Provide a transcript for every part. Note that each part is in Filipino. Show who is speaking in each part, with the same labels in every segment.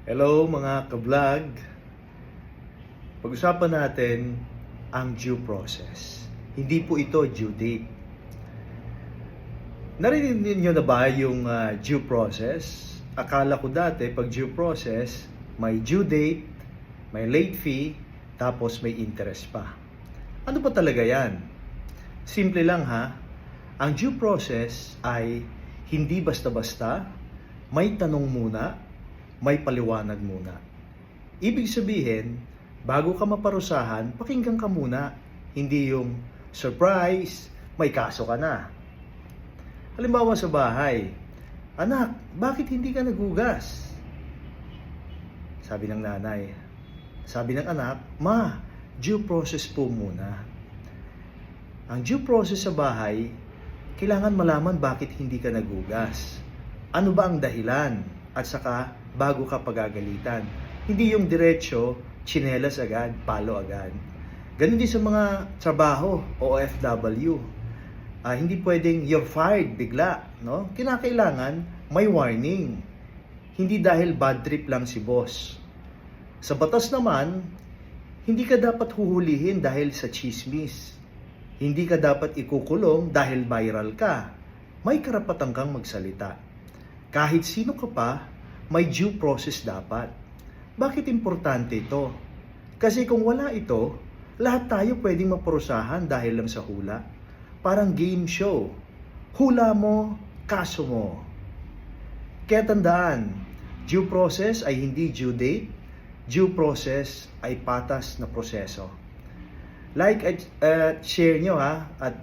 Speaker 1: Hello mga ka-vlog. Pag-usapan natin ang due process. Hindi po ito due date. Narinig niyo na ba yung due process? Akala ko dati pag due process, may due date, may late fee, tapos may interest pa. Ano ba talaga yan? Simple lang ha. Ang due process ay hindi basta-basta, may tanong muna, may paliwanag muna. Ibig sabihin, bago ka maparusahan, pakinggan ka muna. Hindi yung surprise, may kaso ka na. Halimbawa sa bahay, anak, bakit hindi ka naghugas? Sabi ng nanay. Sabi ng anak, ma, due process po muna. Ang due process sa bahay, kailangan malaman bakit hindi ka naghugas. Ano ba ang dahilan? At saka, bago ka pagagalitan. Hindi yung diretsyo, tsinelas agad, palo agad. Ganun din sa mga trabaho, OFW. Hindi pwedeng you're fired bigla. No? Kinakailangan may warning. Hindi dahil bad trip lang si boss. Sa batas naman, hindi ka dapat huhulihin dahil sa chismis. Hindi ka dapat ikukulong dahil viral ka. May karapatan kang magsalita. Kahit sino ka pa, may due process dapat. Bakit importante ito? Kasi kung wala ito, lahat tayo pwedeng maparusahan dahil lang sa hula. Parang game show. Hula mo, kaso mo. Kaya tandaan, due process ay hindi due date. Due process ay patas na proseso. Like at share nyo ha, at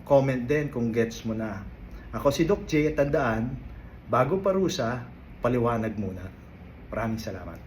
Speaker 1: comment din kung gets mo na. Ako si Doc J, at tandaan, bago parusa, paliwanag muna. Maraming salamat.